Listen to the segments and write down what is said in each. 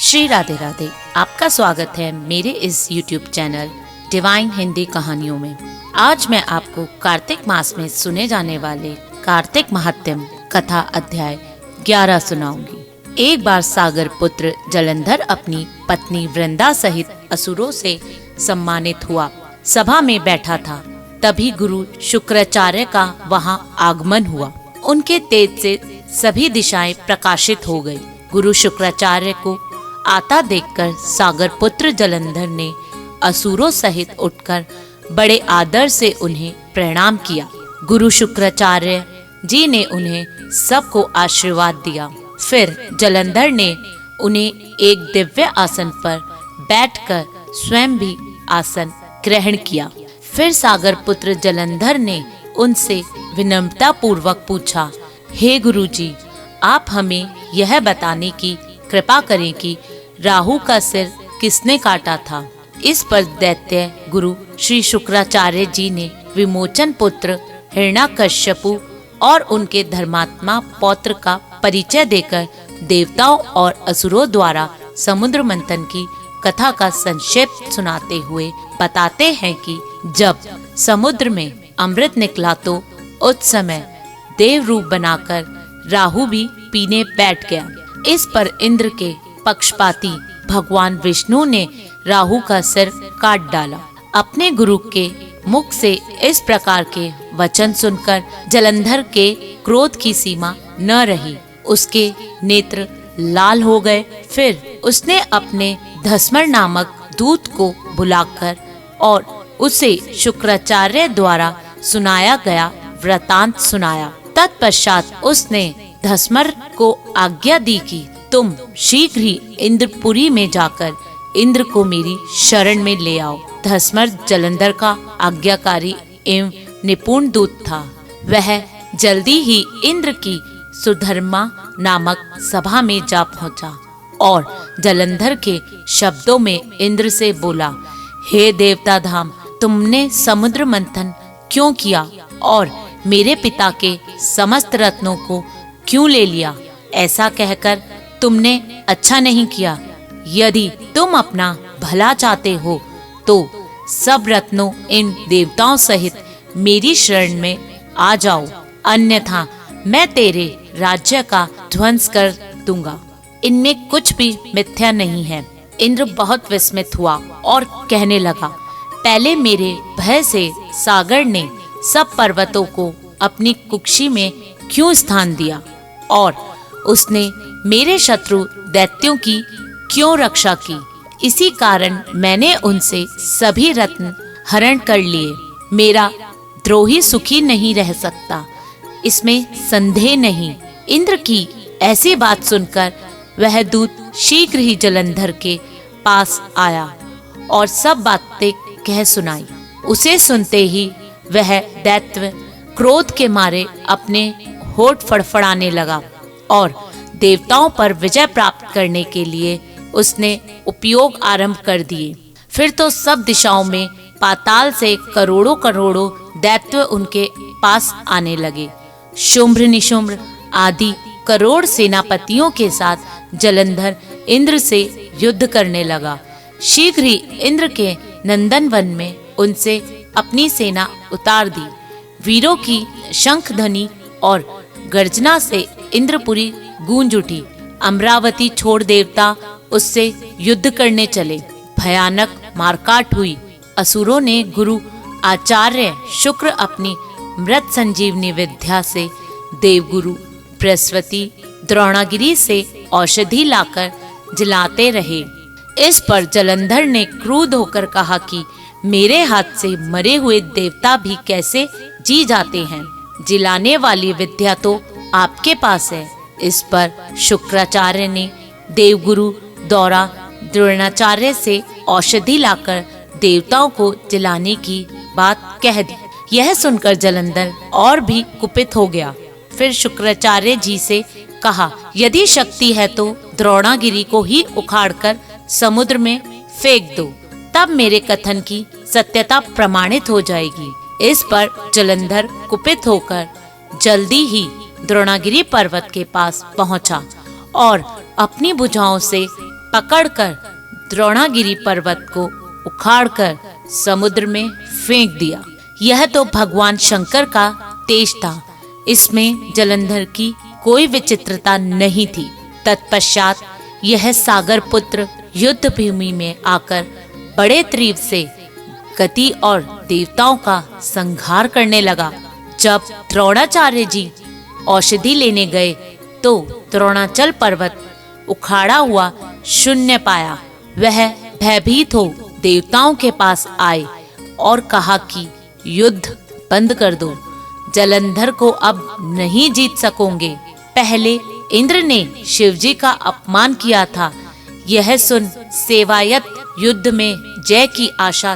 श्री राधे राधे। आपका स्वागत है मेरे इस YouTube चैनल डिवाइन हिंदी कहानियों में। आज मैं आपको कार्तिक मास में सुने जाने वाले कार्तिक महात्म्य कथा अध्याय 11 सुनाऊंगी। एक बार सागर पुत्र जलंधर अपनी पत्नी वृंदा सहित असुरों से सम्मानित हुआ सभा में बैठा था। तभी गुरु शुक्राचार्य का वहां आगमन हुआ। उनके तेज से सभी दिशाएं प्रकाशित हो गई। गुरु शुक्राचार्य को आता देखकर सागर पुत्र जलंधर ने असुरों सहित उठकर बड़े आदर से उन्हें प्रणाम किया। गुरु शुक्राचार्य जी ने उन्हें सबको आशीर्वाद दिया। फिर जलंधर ने उन्हें एक दिव्य आसन पर बैठकर स्वयं भी आसन ग्रहण किया। फिर सागर पुत्र जलंधर ने उनसे विनम्रता पूर्वक पूछा, हे गुरुजी, आप हमें यह बताने की कृपा करें कि राहु का सिर किसने काटा था। इस पर दैत्य गुरु श्री शुक्राचार्य जी ने विमोचन पुत्र हिरण्याकश्यपु और उनके धर्मात्मा पौत्र का परिचय देकर देवताओं और असुरों द्वारा समुद्र मंथन की कथा का संक्षेप सुनाते हुए बताते हैं कि जब समुद्र में अमृत निकला तो उस समय देव रूप बनाकर राहु भी पीने बैठ गया। इस पर इंद्र के पक्षपाती भगवान विष्णु ने राहु का सिर काट डाला। अपने गुरु के मुख से इस प्रकार के वचन सुनकर जलंधर के क्रोध की सीमा न रही। उसके नेत्र लाल हो गए। फिर उसने अपने धस्मर नामक दूत को बुलाकर और उसे शुक्राचार्य द्वारा सुनाया गया वृतांत सुनाया। तत्पश्चात उसने धस्मर को आज्ञा दी कि तुम शीघ्र ही इंद्रपुरी में जाकर इंद्र को मेरी शरण में ले आओ। धस्मर जलंधर का आज्ञाकारी एवं निपुण दूत था। वह जल्दी ही इंद्र की सुधर्मा नामक सभा में जा पहुंचा और जलंधर के शब्दों में इंद्र से बोला, हे देवता धाम, तुमने समुद्र मंथन क्यों किया और मेरे पिता के समस्त रत्नों को क्यों ले लिया? ऐसा कहकर तुमने अच्छा नहीं किया। यदि तुम अपना भला चाहते हो तो सब रत्नों इन देवताओं सहित मेरी शरण में आ जाओ, अन्यथा मैं तेरे राज्य का ध्वंस कर दूंगा। इनमें कुछ भी मिथ्या नहीं है। इंद्र बहुत विस्मित हुआ और कहने लगा, पहले मेरे भय से सागर ने सब पर्वतों को अपनी कुक्षी में क्यों स्थान दिया और उसने मेरे शत्रु दैत्यों की क्यों रक्षा की? इसी कारण मैंने उनसे सभी रत्न हरण कर लिए। मेरा द्रोही सुखी नहीं रह सकता, इसमें संदेह नहीं। इंद्र की ऐसी बात सुनकर वह दूत शीघ्र ही जलंधर के पास आया और सब बातें कह सुनाई। उसे सुनते ही वह दैत्य क्रोध के मारे अपने होठ फड़फड़ाने लगा और देवताओं पर विजय प्राप्त करने के लिए उसने उपयोग आरंभ कर दिए। फिर तो सब दिशाओं में पाताल से करोड़ों करोड़ों दैत्य उनके पास आने लगे। शुंभ्र निशुंभ्र आदि करोड़ सेनापतियों के साथ जलंधर इंद्र से युद्ध करने लगा। शीघ्र ही इंद्र के नंदन वन में उनसे अपनी सेना उतार दी। वीरों की शंख ध्वनि और गर्जना से इंद्रपुरी गूंज उठी। अमरावती छोड़ देवता उससे युद्ध करने चले। भयानक मारकाट हुई। असुरों ने गुरु आचार्य शुक्र अपनी मृत संजीवनी विद्या से देवगुरु बृहस्पति द्रोणागिरी से औषधि लाकर जलाते रहे। इस पर जलंधर ने क्रुद्ध होकर कहा कि मेरे हाथ से मरे हुए देवता भी कैसे जी जाते हैं? जिलाने वाली विद्या तो आपके पास है। इस पर शुक्राचार्य ने देवगुरु द्रोणाचार्य से औषधि लाकर देवताओं को जलाने की बात कह दी। यह सुनकर जलंधर और भी कुपित हो गया। फिर शुक्राचार्य जी से कहा, यदि शक्ति है तो द्रोणागिरी को ही उखाड़कर समुद्र में फेंक दो, तब मेरे कथन की सत्यता प्रमाणित हो जाएगी। इस पर जलंधर कुपित होकर जल्दी ही द्रोणागिरी पर्वत के पास पहुंचा और अपनी भुजाओं से पकड़कर द्रोणागिरी पर्वत को उखाड़कर समुद्र में फेंक दिया। यह तो भगवान शंकर का तेज था, इसमें जलंधर की कोई विचित्रता नहीं थी। तत्पश्चात यह सागर पुत्र युद्ध भूमि में आकर बड़े तीव्र से गति और देवताओं का संहार करने लगा। जब द्रोणाचार्य जी औषधि लेने गए तो द्रोणाचल पर्वत उखाड़ा हुआ शून्य पाया। वह भयभीत हो देवताओं के पास आए और कहा कि युद्ध बंद कर दो, जलंधर को अब नहीं जीत सकोगे। पहले इंद्र ने शिवजी का अपमान किया था। यह सुन सेवायत युद्ध में जय की आशा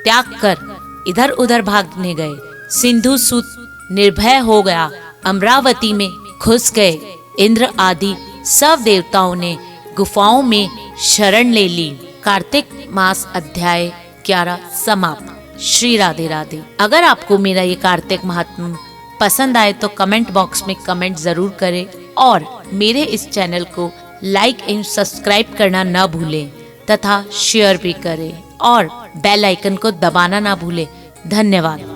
त्याग कर इधर उधर भागने गए। सिंधु सूत निर्भय हो गया, अमरावती में घुस गए। इंद्र आदि सब देवताओं ने गुफाओं में शरण ले ली। कार्तिक मास अध्याय 11 समाप्त। श्री राधे राधे। अगर आपको मेरा ये कार्तिक महात्म्य पसंद आए तो कमेंट बॉक्स में कमेंट जरूर करें और मेरे इस चैनल को लाइक एंड सब्सक्राइब करना न भूलें तथा शेयर भी करें और बेल आइकन को दबाना ना भूलें। धन्यवाद।